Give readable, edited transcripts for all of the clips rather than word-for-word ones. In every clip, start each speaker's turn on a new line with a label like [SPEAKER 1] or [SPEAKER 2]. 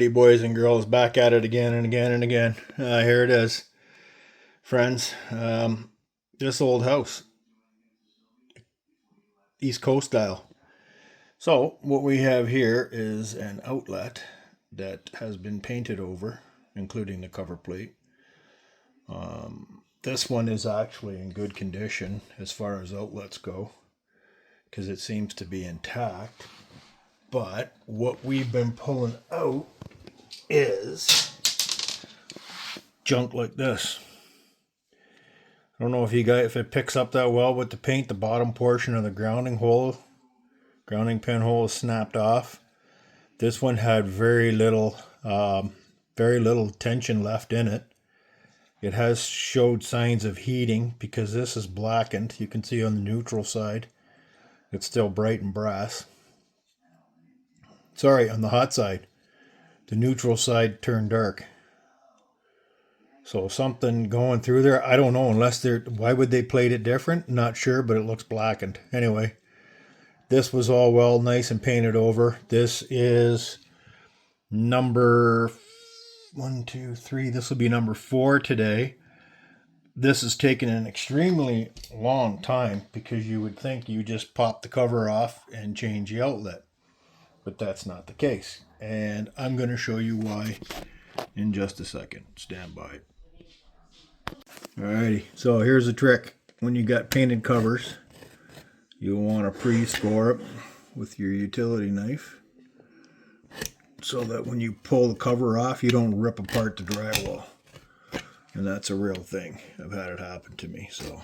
[SPEAKER 1] Alrighty, boys and girls, back at it again and again and again. Here it is, friends. This old house, East Coast style. So what we have here is an outlet that has been painted over, including the cover plate. This one is actually in good condition as far as outlets go, because it seems to be intact. But what we've been pulling out is junk like this. I don't know if it picks up that well with the paint. The bottom portion of the grounding pin hole is snapped off. This one had very little tension left in it. It has showed signs of heating because this is blackened. You can see on the neutral side, it's still bright and brass. Sorry, on the hot side. The neutral side turned dark. So something going through there, I don't know, why would they plate it different? Not sure, but it looks blackened. Anyway, this was all well nice and painted over. This is number 1, 2, 3. This will be number 4 today. This has taken an extremely long time because you would think you just pop the cover off and change the outlet. But that's not the case. And I'm going to show you why in just a second. Stand by. Alrighty, so here's the trick. When you got painted covers, you'll want to pre-score it with your utility knife so that when you pull the cover off, you don't rip apart the drywall. And that's a real thing. I've had it happen to me, so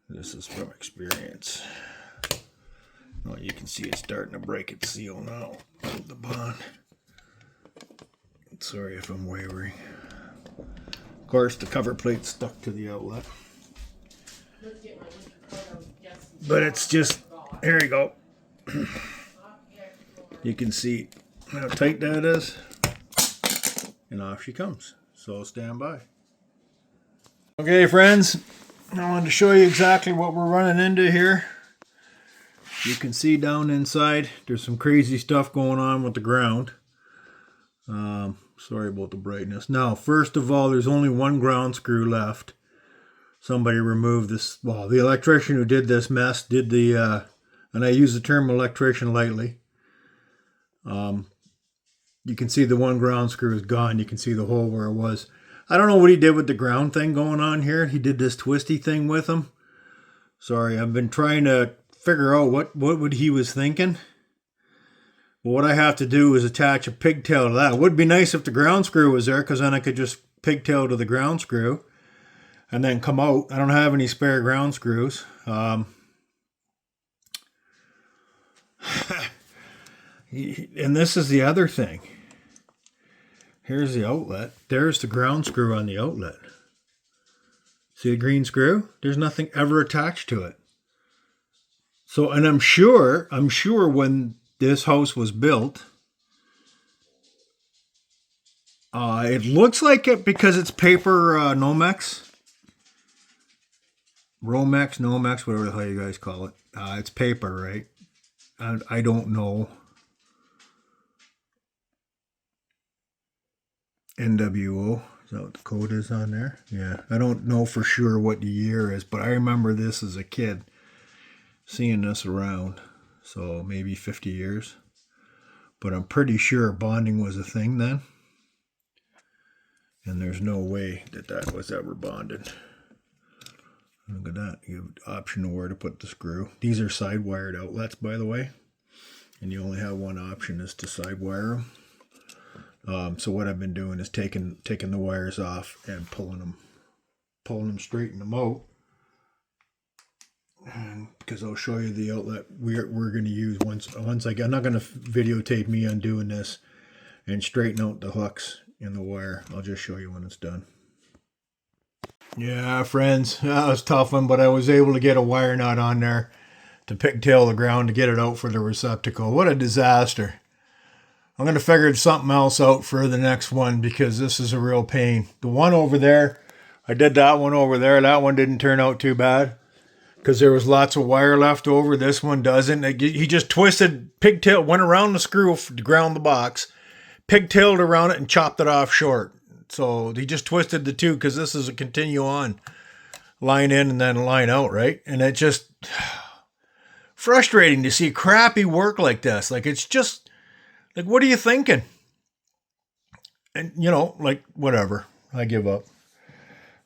[SPEAKER 1] this is from experience. Well, you can see it's starting to break its seal now, the bond. Sorry if I'm wavering. Of course, the cover plate's stuck to the outlet. But it's just, here we go. You can see how tight that is. And off she comes. So stand by. Okay, friends, I wanted to show you exactly what we're running into here. You can see down inside, there's some crazy stuff going on with the ground. Sorry about the brightness. Now, first of all, there's only one ground screw left. Somebody removed this. Well, the electrician who did this mess did the, and I use the term electrician lightly. You can see the one ground screw is gone. You can see the hole where it was. I don't know what he did with the ground thing going on here. He did this twisty thing with them. Sorry, I've been trying to figure out what he was thinking. Well, what I have to do is attach a pigtail to that. It would be nice if the ground screw was there, because then I could just pigtail to the ground screw and then come out. I don't have any spare ground screws. And this is the other thing. Here's the outlet. There's the ground screw on the outlet. See the green screw? There's nothing ever attached to it. So, and I'm sure when this house was built, it looks like it because it's paper Nomex. Romex, Nomex, whatever the hell you guys call it. It's paper, right? I don't know. NWO, is that what the code is on there? Yeah, I don't know for sure what the year is, but I remember this as a kid, seeing this around. So maybe 50 years. But I'm pretty sure bonding was a thing then. And there's no way that was ever bonded. Look at that. You have option of where to put the screw. These are side wired outlets, by the way. And you only have one option, is to side wire them. So what I've been doing is taking the wires off and pulling them straighten them out. And because I'll show you the outlet we're going to use once I'm not going to videotape me undoing this and straighten out the hooks in the wire. I'll just show you when it's done. Yeah, friends, that was a tough one, but I was able to get a wire nut on there to pigtail the ground to get it out for the receptacle. What a disaster. I'm going to figure something else out for the next one because this is a real pain. The one over there, I did that one over there. That one didn't turn out too bad because there was lots of wire left over. This one doesn't. He just twisted pigtail, went around the screw to ground the box, pigtailed around it and chopped it off short. So he just twisted the two because this is a continue on. Line in and then line out, right? And it just frustrating to see crappy work like this. Like, it's just, like, what are you thinking? And, you know, like, whatever. I give up.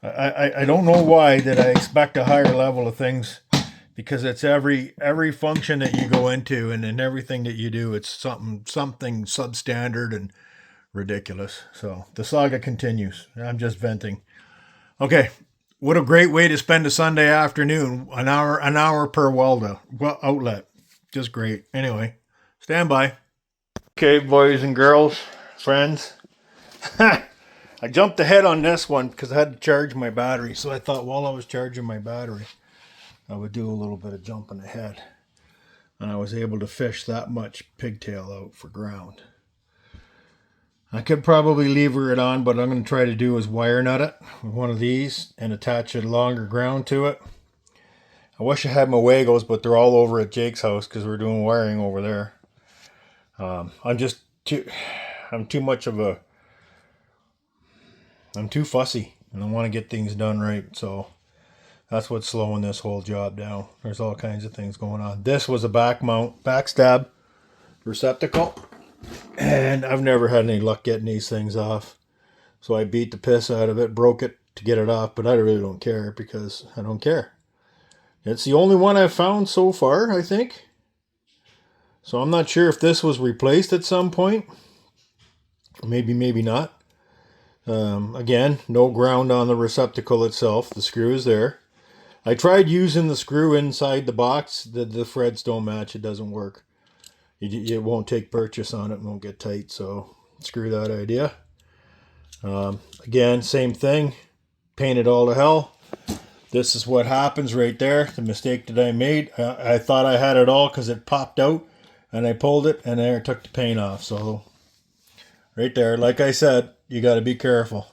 [SPEAKER 1] I don't know why that I expect a higher level of things, because it's every function that you go into and in everything that you do, it's something substandard and ridiculous. So the saga continues. I'm just venting. Okay. What a great way to spend a Sunday afternoon. An hour per outlet. Just great. Anyway, stand by. Okay, boys and girls, friends. I jumped ahead on this one because I had to charge my battery. So I thought while I was charging my battery, I would do a little bit of jumping ahead. And I was able to fish that much pigtail out for ground. I could probably lever it on, but I'm going to try to do is wire nut it with one of these and attach a longer ground to it. I wish I had my Wagos, but they're all over at Jake's house because we're doing wiring over there. I'm too fussy and I want to get things done right. So that's what's slowing this whole job down. There's all kinds of things going on. This was a backstab receptacle. And I've never had any luck getting these things off. So I beat the piss out of it, broke it to get it off, but I really don't care because I don't care. It's the only one I've found so far, I think. So I'm not sure if this was replaced at some point. Maybe not. Again, no ground on the receptacle itself. The screw is there. I tried using the screw inside the box. The threads don't match. It doesn't work. It won't take purchase on it. It won't get tight. So screw that idea. Again, same thing. Paint it all to hell. This is what happens right there. The mistake that I made. I thought I had it all because it popped out. And I pulled it and there took the paint off. So right there, like I said, you got to be careful.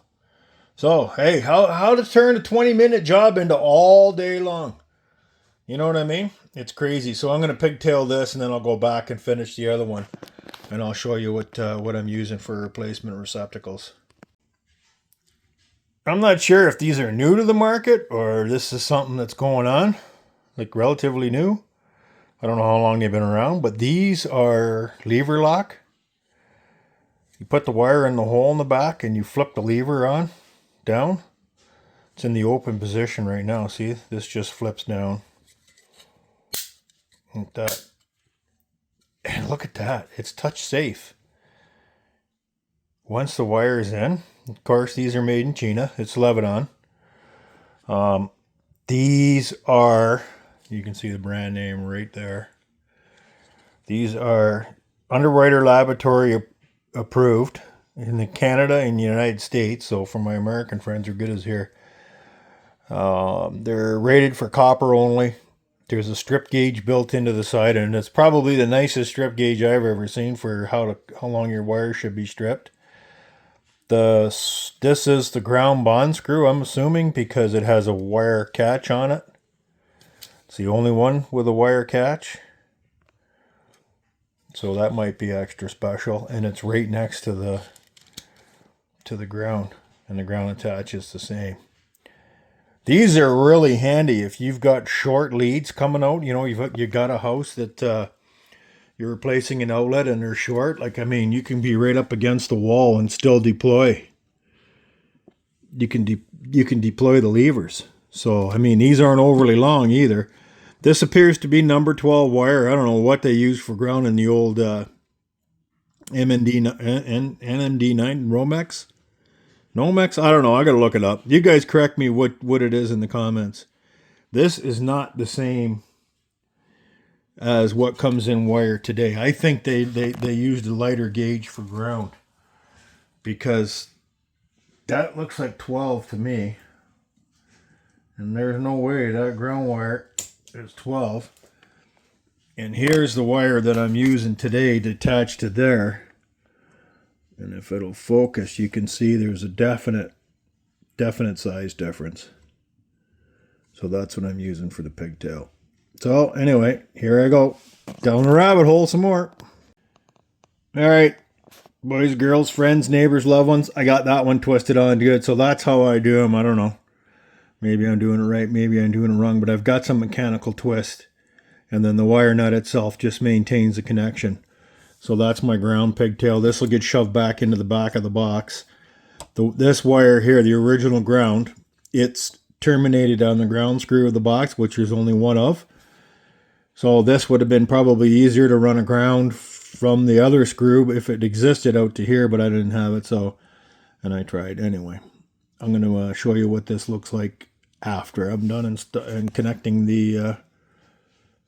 [SPEAKER 1] So, hey, how to turn a 20-minute job into all day long. You know what I mean? It's crazy. So I'm going to pigtail this and then I'll go back and finish the other one. And I'll show you what I'm using for replacement receptacles. I'm not sure if these are new to the market or this is something that's going on, like relatively new. I don't know how long they've been around, but these are lever lock. You put the wire in the hole in the back and you flip the lever on, down. It's in the open position right now. See, this just flips down. Like that. And look at that. It's touch safe. Once the wire is in, of course, these are made in China. It's Lebanon. These are, you can see the brand name right there. These are Underwriter Laboratory approved in Canada and the United States. So for my American friends, are good as here. They're rated for copper only. There's a strip gauge built into the side, and it's probably the nicest strip gauge I've ever seen for how long your wire should be stripped. This is the ground bond screw, I'm assuming, because it has a wire catch on it. It's the only one with a wire catch. So that might be extra special, and it's right next to the ground, and the ground attaches the same. These are really handy if you've got short leads coming out. You know, you've got a house that you're replacing an outlet and they're short. Like, I mean, you can be right up against the wall and still deploy. You can deploy the levers. So, I mean, these aren't overly long either. This appears to be number 12 wire. I don't know what they use for grounding the old NMD9 Romex. Nomex? I don't know. I got to look it up. You guys correct me what it is in the comments. This is not the same as what comes in wire today. I think they used a lighter gauge for ground, because that looks like 12 to me. And there's no way that ground wire is 12. And here's the wire that I'm using today to attach to there. And if it'll focus, you can see there's a definite size difference. So that's what I'm using for the pigtail. So anyway, here I go. Down the rabbit hole some more. All right. Boys, girls, friends, neighbors, loved ones. I got that one twisted on good. So that's how I do them. I don't know. Maybe I'm doing it right. Maybe I'm doing it wrong. But I've got some mechanical twist. And then the wire nut itself just maintains the connection. So that's my ground pigtail. This will get shoved back into the back of the box. This wire here, the original ground, it's terminated on the ground screw of the box, which there's only one of. So this would have been probably easier to run a ground from the other screw if it existed out to here, but I didn't have it. So, and I tried anyway. I'm going to show you what this looks like after I'm done and connecting the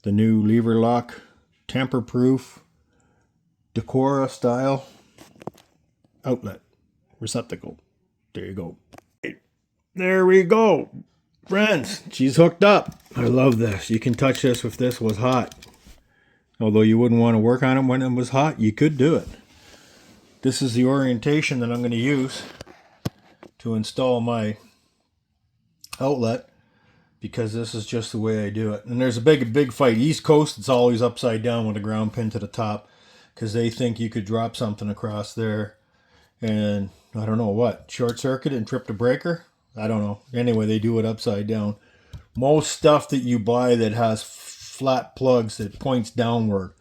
[SPEAKER 1] new lever lock, tamper-proof, Deora style outlet receptacle. There you go. There we go. Friends, she's hooked up. I love this. You can touch this if this was hot. Although you wouldn't want to work on it when it was hot, you could do it. This is the orientation that I'm going to use to install my outlet, because this is just the way I do it. And there's a big fight. East Coast, it's always upside down with a ground pin to the top, because they think you could drop something across there and I don't know what, short circuit and trip the breaker. I don't know. Anyway, they do it upside down. Most stuff that you buy that has flat plugs that points downward,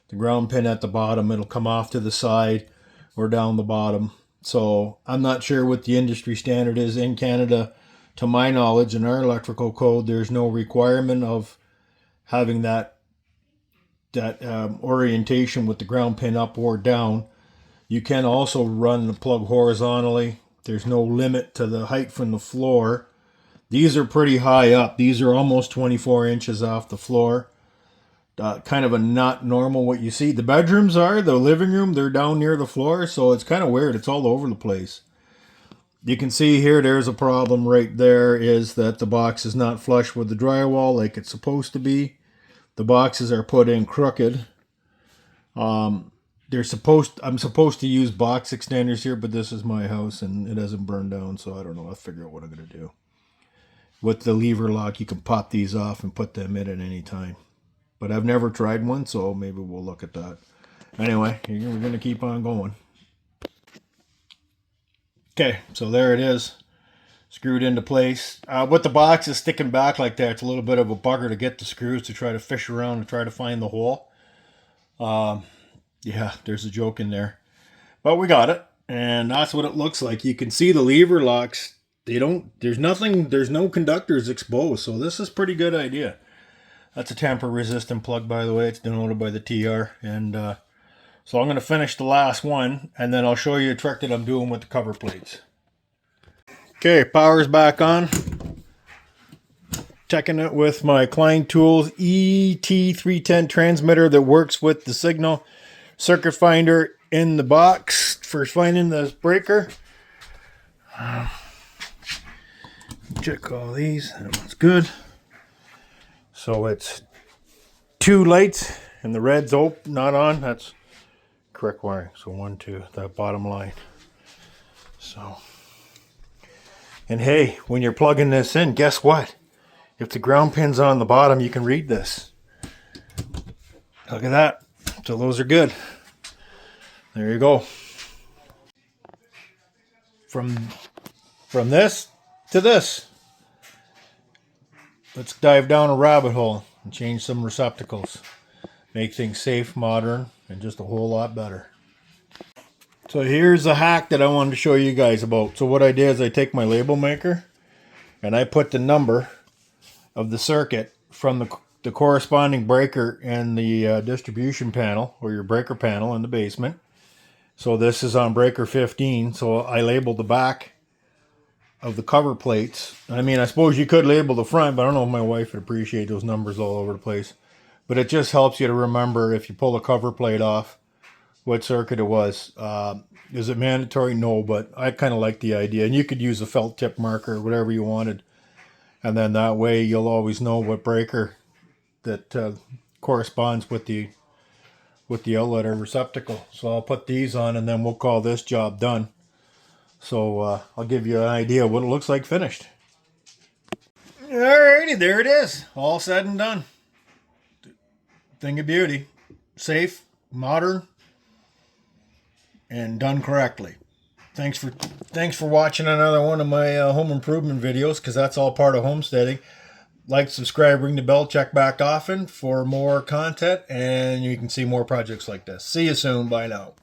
[SPEAKER 1] the ground pin at the bottom, it'll come off to the side or down the bottom. So I'm not sure what the industry standard is in Canada. To my knowledge, in our electrical code, there's no requirement of having that orientation with the ground pin up or down. You can also run the plug horizontally. There's no limit to the height from the floor. These are pretty high up. These are almost 24 inches off the floor. Kind of a not normal what you see. The bedrooms are, the living room, they're down near the floor, so it's kind of weird. It's all over the place. You can see here, there's a problem right there, is that the box is not flush with the drywall like it's supposed to be. The boxes are put in crooked. I'm supposed to use box extenders here, but this is my house and it hasn't burned down, so I don't know. I'll figure out what I'm going to do. With the lever lock, you can pop these off and put them in at any time. But I've never tried one, so maybe we'll look at that. Anyway, we're going to keep on going. Okay, so there it is. Screwed into place. With the box is sticking back like that, it's a little bit of a bugger to get the screws to try to fish around and try to find the hole. Yeah, there's a joke in there. But we got it, and that's what it looks like. You can see the lever locks. There's no conductors exposed, so this is a pretty good idea. That's a tamper resistant plug, by the way. It's denoted by the TR. And so I'm going to finish the last one, and then I'll show you a trick that I'm doing with the cover plates. Okay, power's back on. Checking it with my Klein Tools ET310 transmitter that works with the signal circuit finder in the box for finding the breaker. Check all these. That one's good. So it's 2 lights and the red's not on. That's correct wiring. So 1, 2, that bottom line. So, and hey, when you're plugging this in, guess what? If the ground pin's on the bottom, you can read this. Look at that. So those are good. There you go. From this to this. Let's dive down a rabbit hole and change some receptacles. Make things safe, modern, and just a whole lot better. So here's a hack that I wanted to show you guys about. So what I did is I take my label maker and I put the number of the circuit from the corresponding breaker in the distribution panel, or your breaker panel in the basement. So this is on breaker 15. So I labeled the back of the cover plates. I mean, I suppose you could label the front, but I don't know if my wife would appreciate those numbers all over the place. But it just helps you to remember, if you pull a cover plate off, what circuit it was. Is it mandatory? No, but I kind of like the idea. And you could use a felt tip marker, whatever you wanted. And then that way you'll always know what breaker that corresponds with the outlet or receptacle. So I'll put these on and then we'll call this job done. So I'll give you an idea of what it looks like finished. Alrighty, there it is. All said and done. Thing of beauty. Safe, modern, and done correctly. Thanks for watching another one of my home improvement videos, because that's all part of homesteading. Like, subscribe, ring the bell, check back often for more content, and you can see more projects like this. See you soon. Bye now.